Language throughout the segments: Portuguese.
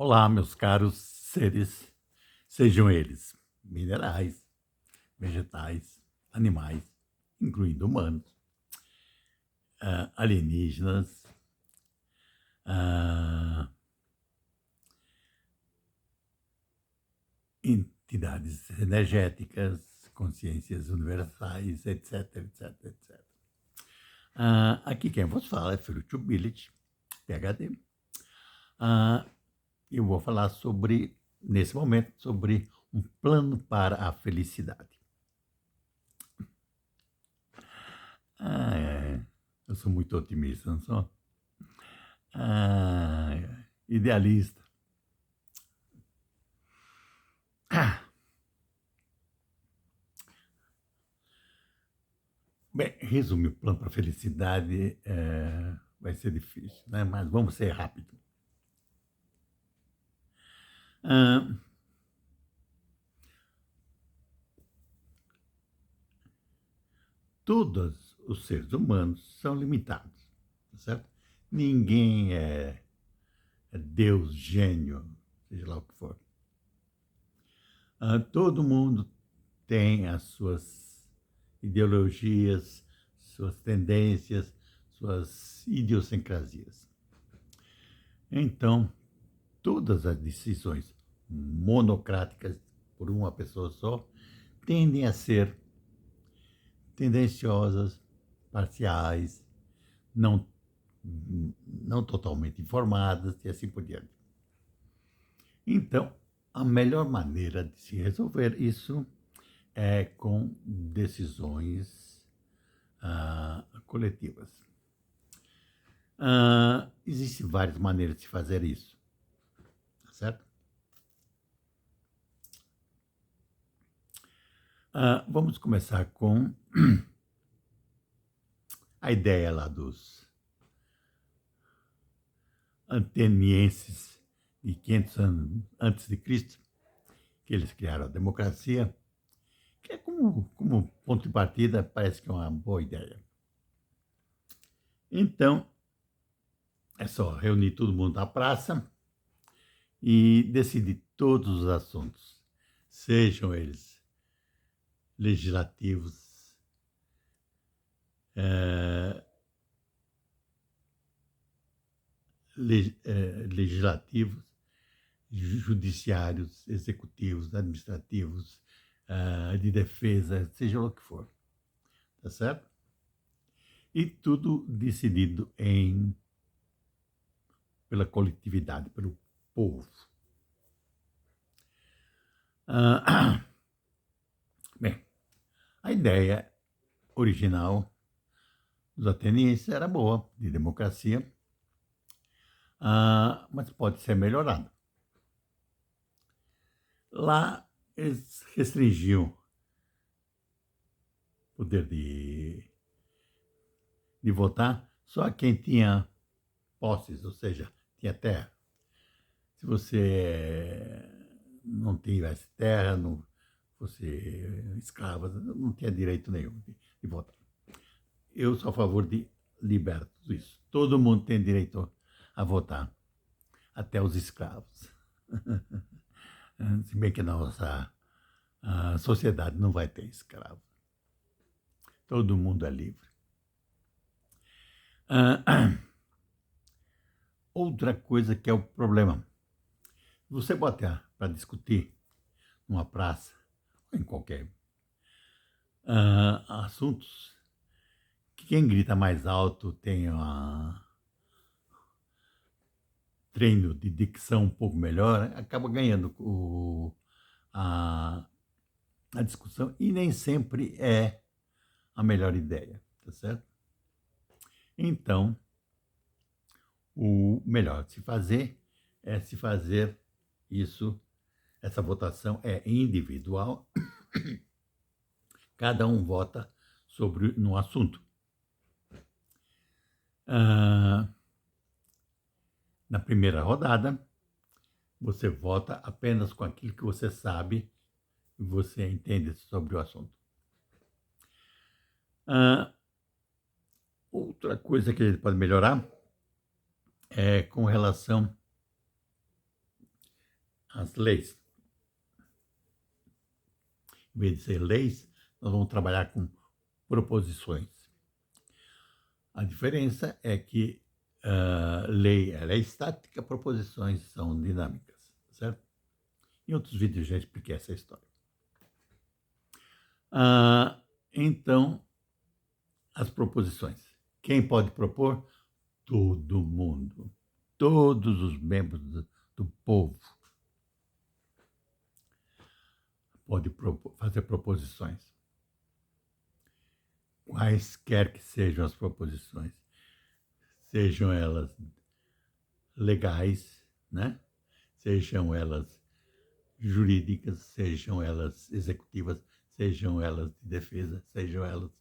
Olá, meus caros seres, sejam eles minerais, vegetais, animais, incluindo humanos, alienígenas, ah, entidades energéticas, consciências universais, etc, etc, etc. Aqui quem vos fala é Fruit Billet, PhD. Ah, eu vou falar sobre, nesse momento, sobre um plano para a felicidade. Eu sou muito otimista, não sou? Idealista. Ah, bem, resumir o plano para a felicidade vai ser difícil, né? Mas vamos ser rápido. Ah, todos os seres humanos são limitados, tá certo? Ninguém é Deus, gênio, seja lá o que for. Todo mundo tem as suas ideologias, suas tendências, suas idiosincrasias. Então, todas as decisões monocráticas por uma pessoa só tendem a ser tendenciosas, parciais, não, não totalmente informadas e assim por diante. Então, a melhor maneira de se resolver isso é com decisões coletivas. Existem várias maneiras de fazer isso, tá certo? Vamos começar com a ideia lá dos atenienses de 500 anos antes de Cristo, que eles criaram a democracia, que é como ponto de partida, parece que é uma boa ideia. Então, é só reunir todo mundo na praça e decidir todos os assuntos, sejam eles legislativos, eh, legislativos, judiciários, executivos, administrativos, de defesa, seja lá o que for, tá certo? E tudo decidido pela coletividade, pelo povo. Bem, a ideia original dos atenienses era boa, de democracia, mas pode ser melhorada. Lá eles restringiam o poder de votar só a quem tinha posses, ou seja, tinha terra. Se você não tivesse terra, não fosse escravo, não tinha direito nenhum de votar. Eu sou a favor de liberar tudo isso. Todo mundo tem direito a votar, até os escravos. Se bem que a nossa sociedade não vai ter escravo. Todo mundo é livre. Outra coisa que é o problema. Você botar para discutir numa praça, ou em qualquer assuntos, que quem grita mais alto tem treino de dicção um pouco melhor, acaba ganhando a, a discussão e nem sempre é a melhor ideia, tá certo? Então, o melhor de se fazer é se fazer isso, essa votação é individual, cada um vota sobre no assunto. Na primeira rodada, você vota apenas com aquilo que você sabe e você entende sobre o assunto. Outra coisa que ele pode melhorar é com relação as leis. Em vez de ser leis, nós vamos trabalhar com proposições. A diferença é que lei ela é estática, proposições são dinâmicas, certo? Em outros vídeos já expliquei essa história. Então, as proposições. Quem pode propor? Todo mundo. Todos os membros do povo podem fazer proposições. Quaisquer que sejam as proposições. Sejam elas legais, né? Sejam elas jurídicas, sejam elas executivas, sejam elas de defesa, sejam elas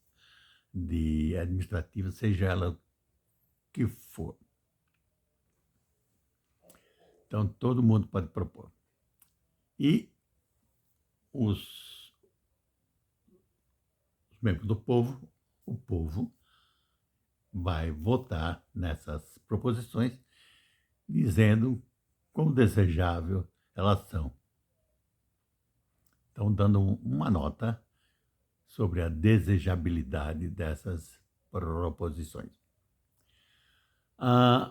de administrativas, seja ela o que for. Então, todo mundo pode propor. E os membros do povo, o povo vai votar nessas proposições, dizendo quão desejável elas são. Então, dando uma nota sobre a desejabilidade dessas proposições.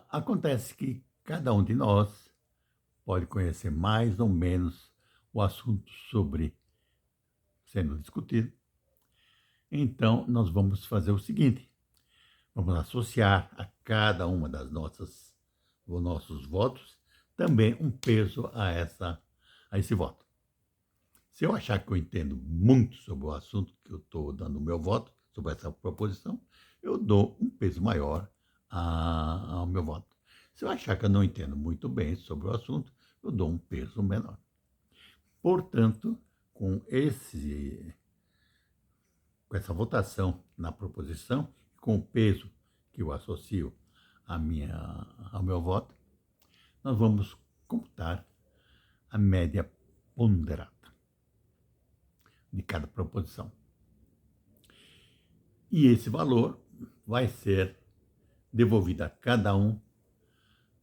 Acontece que cada um de nós pode conhecer mais ou menos o assunto sobre sendo discutido. Então, nós vamos fazer o seguinte: vamos associar a cada uma dos nossos votos também um peso a esse voto. Se eu achar que eu entendo muito sobre o assunto que eu estou dando o meu voto, sobre essa proposição, eu dou um peso maior ao meu voto. Se eu achar que eu não entendo muito bem sobre o assunto, eu dou um peso menor. Portanto, com essa votação na proposição, com o peso que eu associo ao meu voto, nós vamos computar a média ponderada de cada proposição. E esse valor vai ser devolvido a cada um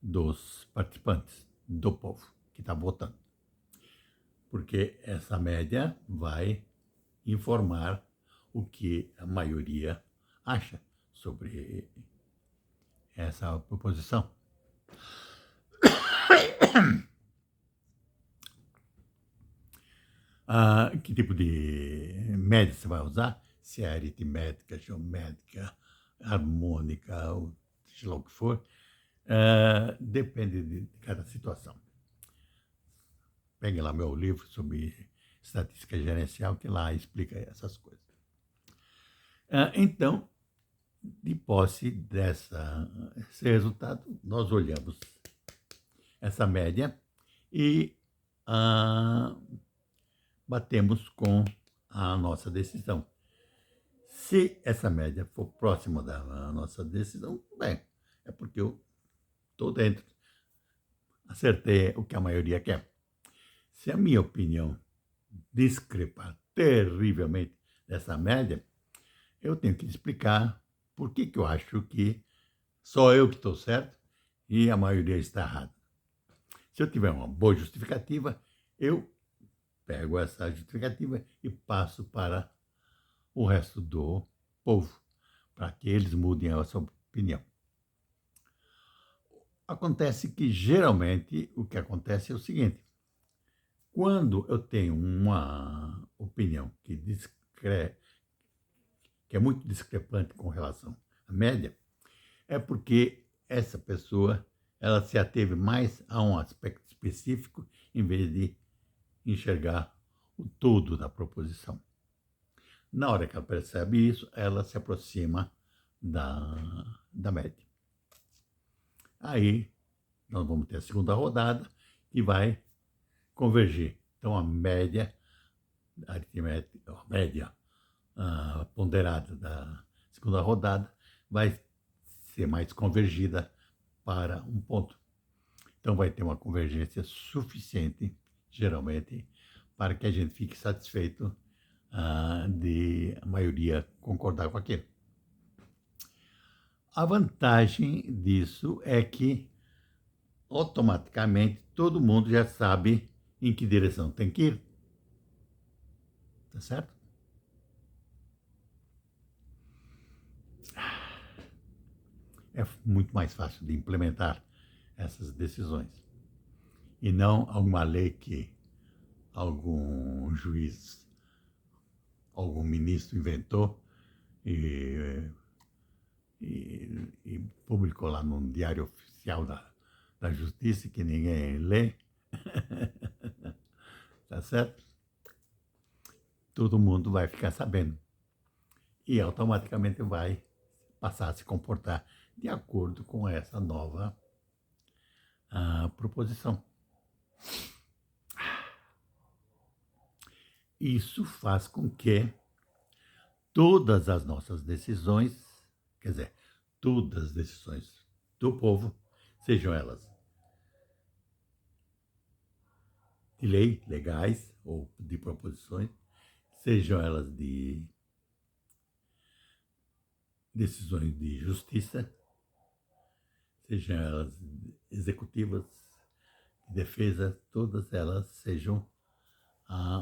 dos participantes, do povo que está votando. Porque essa média vai informar o que a maioria acha sobre essa proposição. Que tipo de média você vai usar? Se é aritmética, geométrica, harmônica, ou seja lá o que for, depende de cada situação. Pegue lá meu livro sobre estatística gerencial, que lá explica essas coisas. Então, de posse desse resultado, nós olhamos essa média e batemos com a nossa decisão. Se essa média for próxima da nossa decisão, bem, é porque eu estou dentro. Acertei o que a maioria quer. Se a minha opinião discrepar terrivelmente dessa média, eu tenho que explicar por que eu acho que só eu que estou certo e a maioria está errada. Se eu tiver uma boa justificativa, eu pego essa justificativa e passo para o resto do povo, para que eles mudem a sua opinião. Acontece que, geralmente, o que acontece é o seguinte: quando eu tenho uma opinião que é muito discrepante com relação à média, é porque essa pessoa ela se ateve mais a um aspecto específico em vez de enxergar o todo da proposição. Na hora que ela percebe isso, ela se aproxima da média. Aí, nós vamos ter a segunda rodada, que vai convergir. Então, a média aritmética, a média ponderada da segunda rodada vai ser mais convergida para um ponto. Então, vai ter uma convergência suficiente, geralmente, para que a gente fique satisfeito de a maioria concordar com aquilo. A vantagem disso é que, automaticamente, todo mundo já sabe em que direção tem que ir. Tá certo? É muito mais fácil de implementar essas decisões. E não alguma lei que algum juiz, algum ministro inventou e publicou lá no Diário Oficial da Justiça, que ninguém lê. Tá certo? Todo mundo vai ficar sabendo. E automaticamente vai passar a se comportar de acordo com essa nova proposição. Isso faz com que todas as nossas decisões, quer dizer, todas as decisões do povo, sejam elas de lei, legais ou de proposições, sejam elas de decisões de justiça, sejam elas executivas, de defesa, todas elas sejam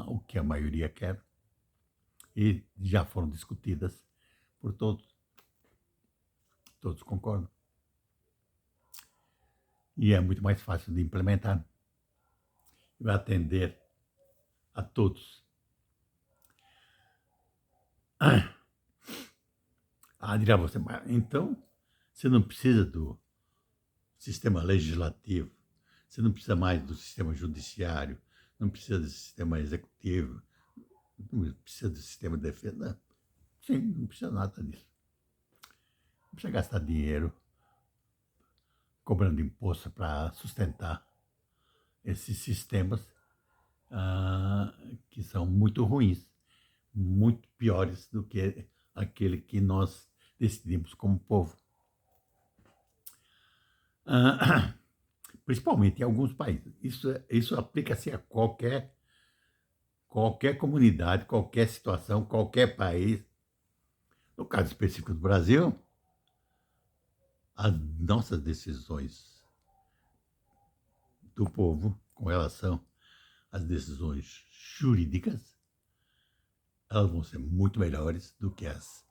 o que a maioria quer e já foram discutidas por todos. Todos concordam. E é muito mais fácil de implementar. Vai atender a todos. Dirá você, mas então você não precisa do sistema legislativo, você não precisa mais do sistema judiciário, não precisa do sistema executivo, não precisa do sistema de defesa. Não. Sim, não precisa nada disso. Não precisa gastar dinheiro cobrando imposto para sustentar esses sistemas que são muito ruins, muito piores do que aquele que nós decidimos como povo. Principalmente em alguns países. Isso aplica-se a qualquer comunidade, qualquer situação, qualquer país. No caso específico do Brasil, as nossas decisões do povo com relação às decisões jurídicas, elas vão ser muito melhores do que as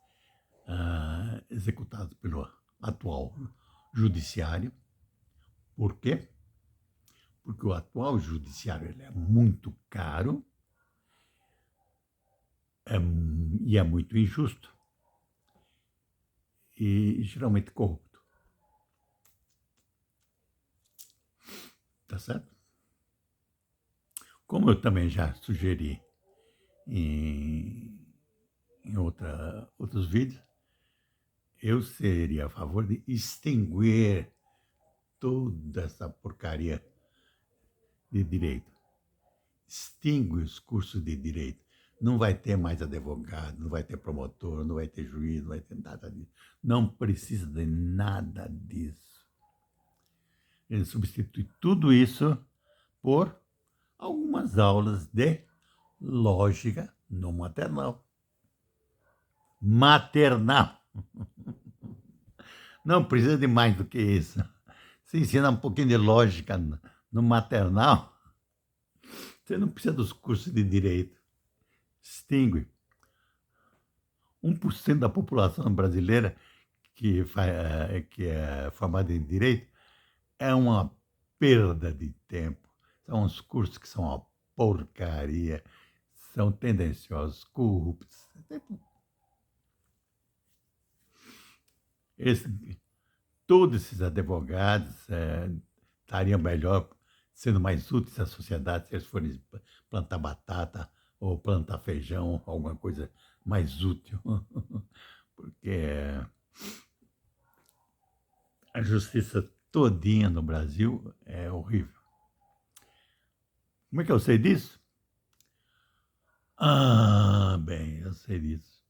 executadas pelo atual judiciário. Por quê? Porque o atual judiciário ele é muito caro e é muito injusto e geralmente corrupto. Tá certo? Como eu também já sugeri em outros vídeos, eu seria a favor de extinguir toda essa porcaria de direito. Extingue os cursos de direito. Não vai ter mais advogado, não vai ter promotor, não vai ter juiz, não vai ter nada disso. Não precisa de nada disso. Ele substitui tudo isso por algumas aulas de lógica no maternal. Maternal. Não precisa de mais do que isso. Se ensina um pouquinho de lógica no maternal, você não precisa dos cursos de direito. Extingue. 1% da população brasileira que é formada em direito é uma perda de tempo. São uns cursos que são uma porcaria, são tendenciosos, corruptos. Todos esses advogados estariam melhor, sendo mais úteis à sociedade se eles forem plantar batata ou plantar feijão, alguma coisa mais útil. Porque a justiça todinha no Brasil é horrível. Como é que eu sei disso? Bem, eu sei disso.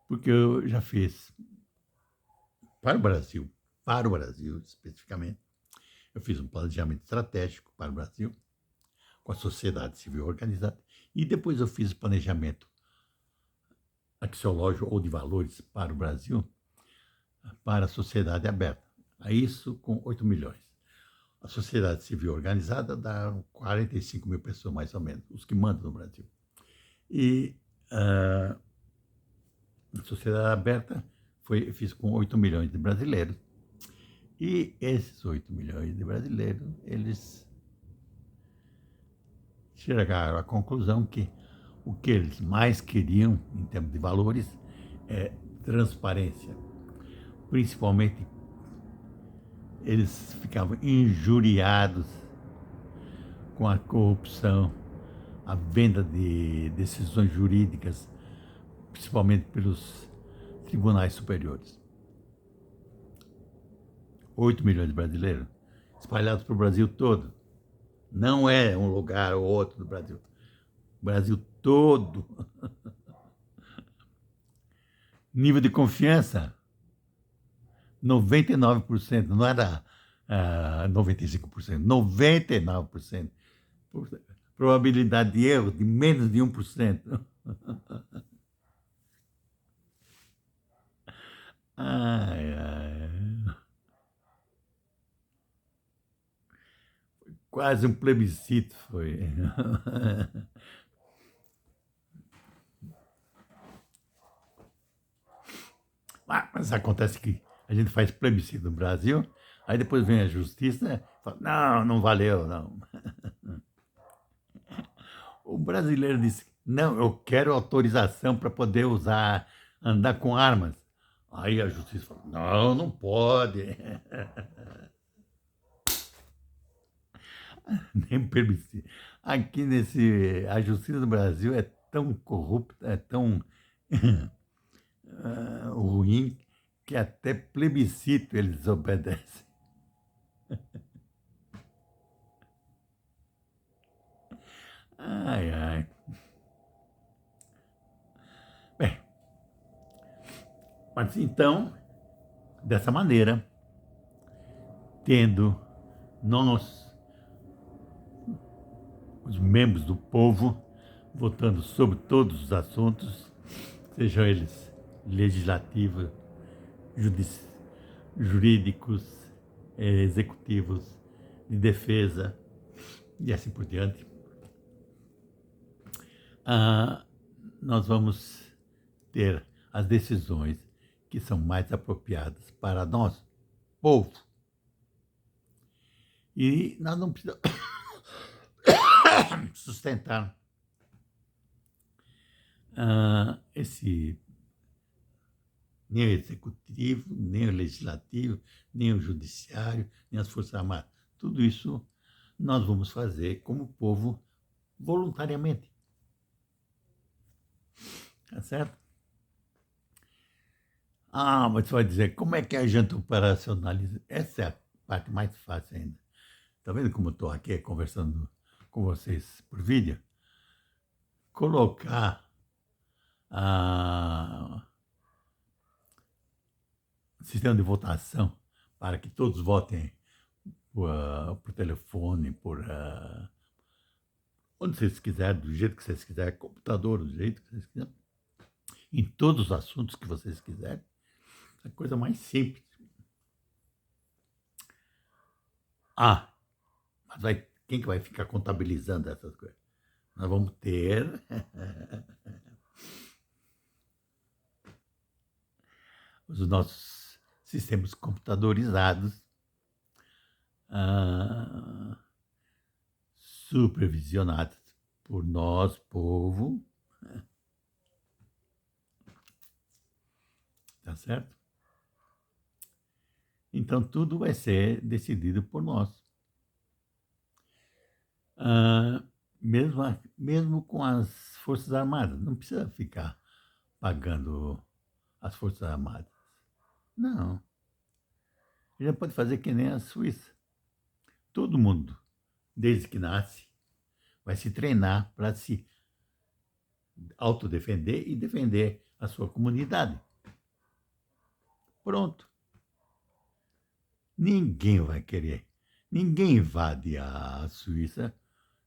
Porque eu já fiz para o Brasil especificamente, eu fiz um planejamento estratégico para o Brasil, com a sociedade civil organizada, e depois eu fiz o planejamento axiológico ou de valores para o Brasil, para a sociedade aberta. A isso com 8 milhões. A sociedade civil organizada dá 45 mil pessoas, mais ou menos, os que mandam no Brasil. E a sociedade aberta fiz com 8 milhões de brasileiros. E esses 8 milhões de brasileiros, eles chegaram à conclusão que o que eles mais queriam, em termos de valores, é transparência. Principalmente, eles ficavam injuriados com a corrupção, a venda de decisões jurídicas, principalmente pelos tribunais superiores. 8 milhões de brasileiros, espalhados para o Brasil todo. Não é um lugar ou outro do Brasil. O Brasil todo. Nível de confiança, 99%, não era 95%, 99%. Probabilidade de erro de menos de 1%. Ai, ai. Quase um plebiscito foi. Mas acontece que a gente faz plebiscito no Brasil, aí depois vem a justiça e fala, não, não valeu, não. O brasileiro disse, não, eu quero autorização para poder usar, andar com armas. Aí a justiça falou, não, não pode. Nem plebiscito. Aqui a justiça do Brasil é tão corrupta, é tão ruim, que até plebiscito eles desobedecem. Ai, ai. Bem, mas então, dessa maneira, tendo nós, os membros do povo, votando sobre todos os assuntos, sejam eles legislativos, jurídicos, executivos, de defesa e assim por diante, nós vamos ter as decisões que são mais apropriadas para nós, povo. E nós não precisamos sustentar esse nem o executivo, nem o legislativo, nem o judiciário, nem as Forças Armadas. Tudo isso nós vamos fazer como povo voluntariamente. Tá certo? Mas você vai dizer, como é que a gente operacionaliza? Essa é a parte mais fácil ainda. Está vendo como eu estou aqui conversando com vocês por vídeo? Colocar sistema de votação para que todos votem por telefone, por onde vocês quiserem, do jeito que vocês quiserem, computador, do jeito que vocês quiserem, em todos os assuntos que vocês quiserem. É a coisa mais simples. Mas quem que vai ficar contabilizando essas coisas? Nós vamos ter os nossos sistemas computadorizados, supervisionados por nós, povo. Tá certo? Então, tudo vai ser decidido por nós. Mesmo com as Forças Armadas, não precisa ficar pagando as Forças Armadas. Não. A gente pode fazer que nem a Suíça. Todo mundo, desde que nasce, vai se treinar para se autodefender e defender a sua comunidade. Pronto. Ninguém vai querer. Ninguém invade a Suíça.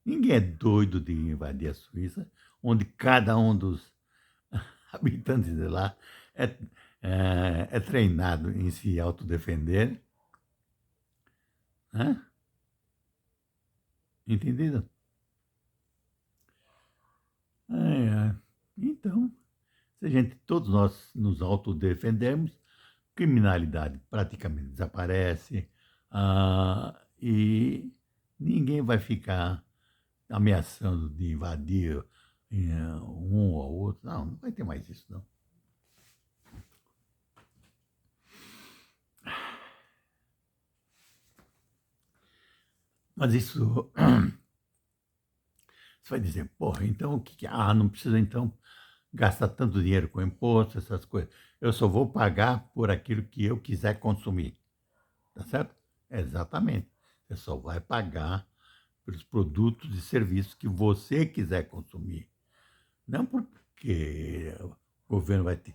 Ninguém é doido de invadir a Suíça, onde cada um dos habitantes de lá é treinado em se autodefender. Né? Entendido? É. Então, se a gente, todos nós nos autodefendermos, criminalidade praticamente desaparece, e ninguém vai ficar ameaçando de invadir um ou outro. Não, não vai ter mais isso, não. Mas isso, você vai dizer, porra, então o que que... Ah, não precisa então gastar tanto dinheiro com imposto, essas coisas. Eu só vou pagar por aquilo que eu quiser consumir, tá certo? Exatamente. Você só vai pagar pelos produtos e serviços que você quiser consumir. Não porque o governo vai te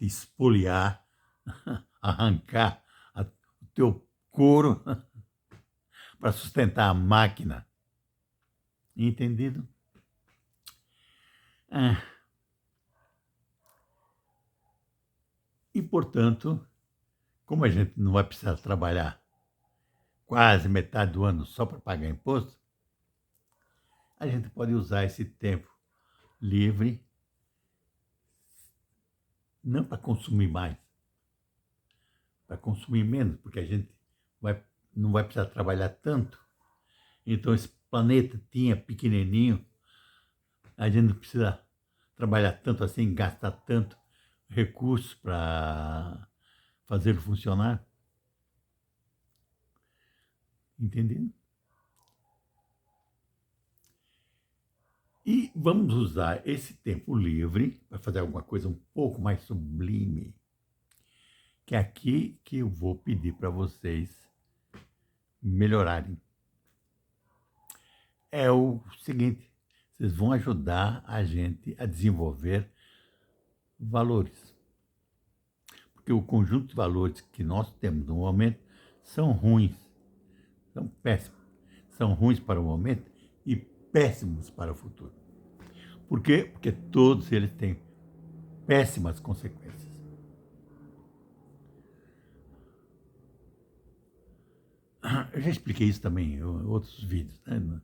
espoliar, arrancar o teu couro para sustentar a máquina. Entendido? Ah, e, portanto, como a gente não vai precisar trabalhar quase metade do ano só para pagar imposto, a gente pode usar esse tempo livre não para consumir mais, para consumir menos, porque a gente vai, não vai precisar trabalhar tanto. Então, esse planeta tinha pequenininho, a gente não precisa trabalhar tanto assim, gastar tanto recurso para fazer funcionar. Entendendo? E vamos usar esse tempo livre para fazer alguma coisa um pouco mais sublime, que é aqui que eu vou pedir para vocês melhorarem. É o seguinte, vocês vão ajudar a gente a desenvolver valores. Porque o conjunto de valores que nós temos no momento são ruins, são péssimos. São ruins para o momento e péssimos para o futuro. Por quê? Porque todos eles têm péssimas consequências. Eu já expliquei isso também em outros vídeos, né?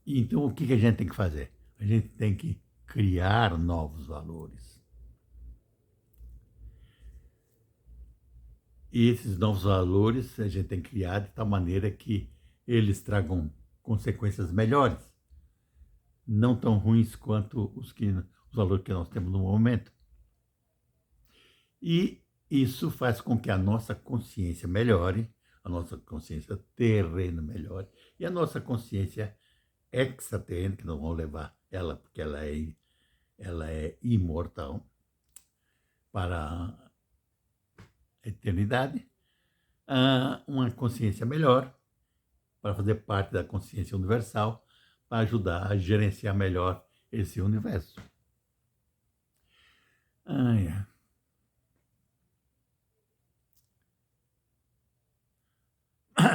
Então, o que a gente tem que fazer? A gente tem que criar novos valores. E esses novos valores a gente tem que criar de tal maneira que eles tragam consequências melhores, não tão ruins quanto os valores que nós temos no momento. E isso faz com que a nossa consciência melhore, a nossa consciência terrena melhore, e a nossa consciência extraterrena, que nós vamos levar ela, porque ela é imortal, para a eternidade, uma consciência melhor, para fazer parte da consciência universal, para ajudar a gerenciar melhor esse universo. É.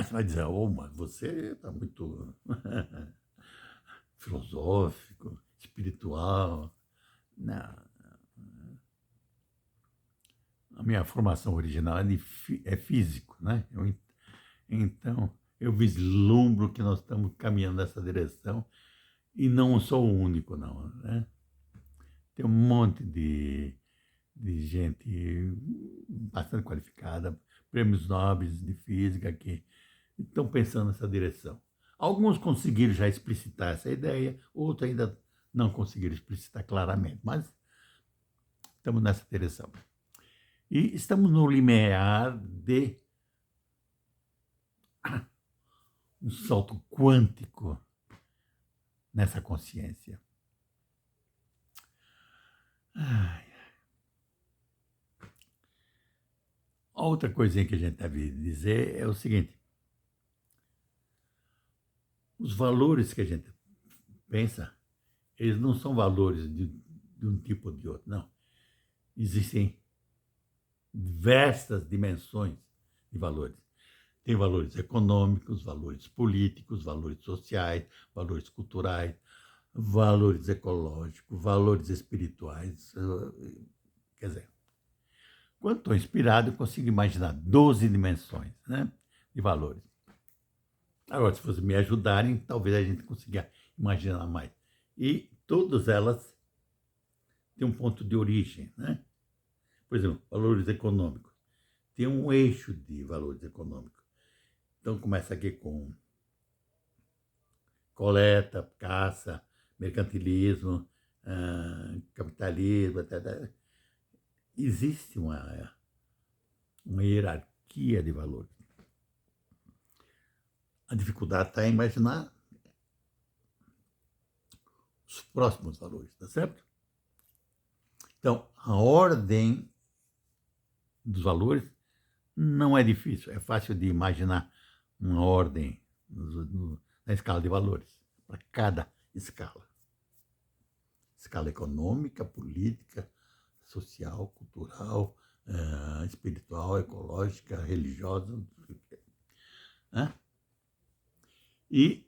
Você vai dizer, oh, mas você está muito filosófico, espiritual. Não. A minha formação original é físico, né? Então, eu vislumbro que nós estamos caminhando nessa direção e não sou o único, não, né? Tem um monte de gente bastante qualificada, prêmios nobres de física que estão pensando nessa direção. Alguns conseguiram já explicitar essa ideia, outros ainda não conseguiram explicitar claramente, mas estamos nessa direção. E estamos no limiar de um salto quântico nessa consciência. Outra coisinha que a gente deve dizer é o seguinte: os valores que a gente pensa, eles não são valores de um tipo ou de outro, não. Existem diversas dimensões de valores. Tem valores econômicos, valores políticos, valores sociais, valores culturais, valores ecológicos, valores espirituais. Quer dizer, quando estou inspirado, eu consigo imaginar 12 dimensões, né, de valores. Agora, se vocês me ajudarem, talvez a gente consiga imaginar mais. E todas elas têm um ponto de origem, né? Por exemplo, valores econômicos. Tem um eixo de valores econômicos. Então, começa aqui com coleta, caça, mercantilismo, capitalismo, etc. Existe uma hierarquia de valores. A dificuldade está em imaginar os próximos valores, tá certo? Então, a ordem dos valores não é difícil, é fácil de imaginar uma ordem na escala de valores, para cada escala. Escala econômica, política, social, cultural, espiritual, ecológica, religiosa. Né? E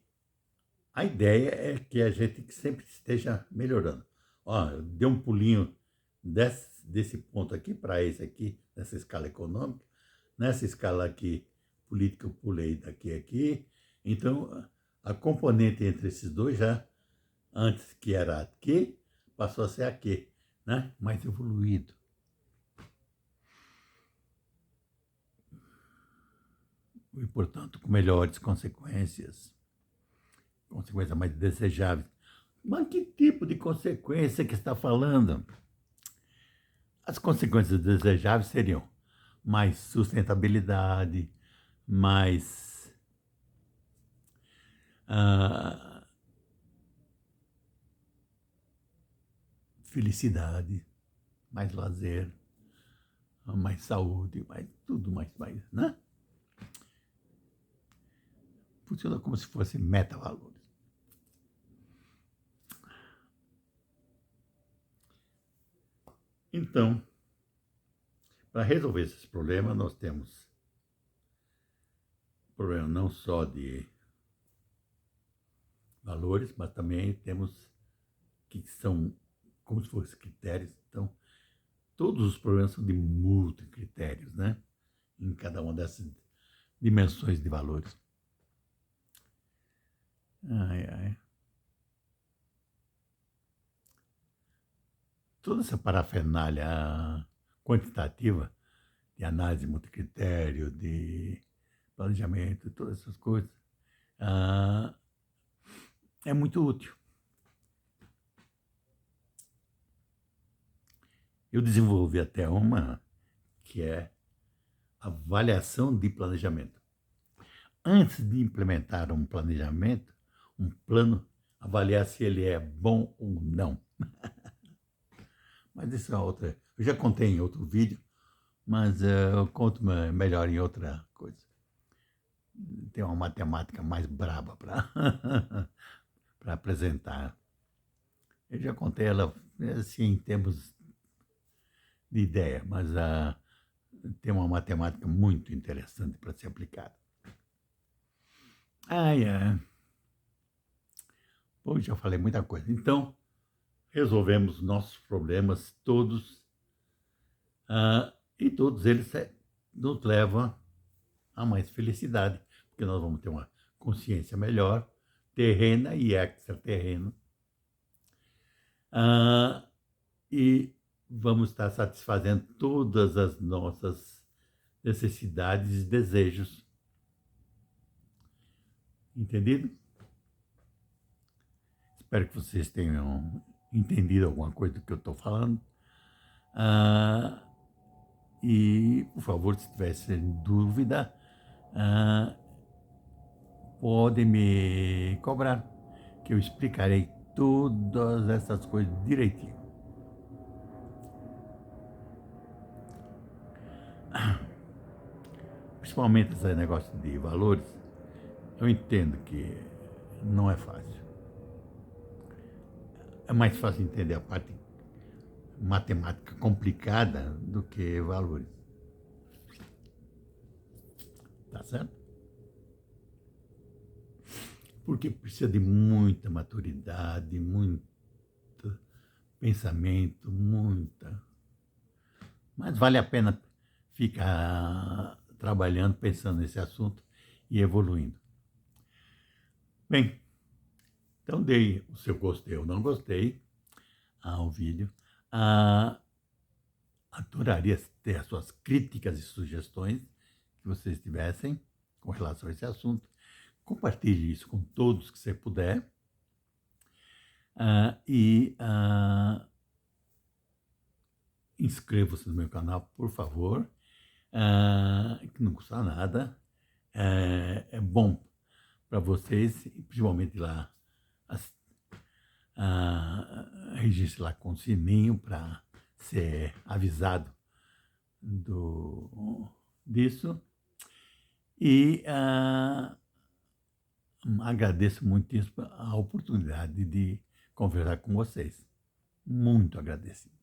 a ideia é que a gente sempre esteja melhorando. Ó, deu um pulinho desse ponto aqui para esse aqui, nessa escala econômica. Nessa escala aqui, política, eu pulei daqui a aqui. Então, a componente entre esses dois já, antes que era aqui, passou a ser aqui, né? Mais evoluído. E, portanto, com melhores consequências mais desejáveis. Mas que tipo de consequência que está falando? As consequências desejáveis seriam mais sustentabilidade, mais felicidade, mais lazer, mais saúde, mais tudo mais, né? Funciona como se fosse meta-valores. Então, para resolver esses problemas, nós temos problema não só de valores, mas também temos que são como se fossem critérios. Então, todos os problemas são de multicritérios, né? Em cada uma dessas dimensões de valores. Ai, ai. Toda essa parafernália quantitativa de análise multicritério, de planejamento, todas essas coisas, é muito útil. Eu desenvolvi até uma que é avaliação de planejamento. Antes de implementar um planejamento, um plano, avaliar se ele é bom ou não. Mas isso é outra. Eu já contei em outro vídeo, mas eu conto melhor em outra coisa. Tem uma matemática mais braba para para apresentar. Eu já contei ela assim em termos de ideia, mas tem uma matemática muito interessante para ser aplicada. Pô, já falei muita coisa. Então, resolvemos nossos problemas todos, e todos eles nos levam a mais felicidade, porque nós vamos ter uma consciência melhor, terrena e extraterrena, e vamos estar satisfazendo todas as nossas necessidades e desejos. Entendido? Espero que vocês tenham entendido alguma coisa do que eu estou falando. E, por favor, se tivessem dúvida, podem me cobrar, que eu explicarei todas essas coisas direitinho. Principalmente esse negócio de valores, eu entendo que não é fácil. É mais fácil entender a parte matemática complicada do que valores. Tá certo? Porque precisa de muita maturidade, muito pensamento, muita. Mas vale a pena ficar trabalhando, pensando nesse assunto e evoluindo. Bem, então dei o seu gostei ou não gostei ao vídeo. Ah, adoraria ter as suas críticas e sugestões que vocês tivessem com relação a esse assunto. Compartilhe isso com todos que você puder. Inscreva-se no meu canal, por favor, que não custa nada. É bom para vocês, principalmente lá, registre lá com o sininho para ser avisado disso. E agradeço muitíssimo a oportunidade de conversar com vocês. Muito agradecido.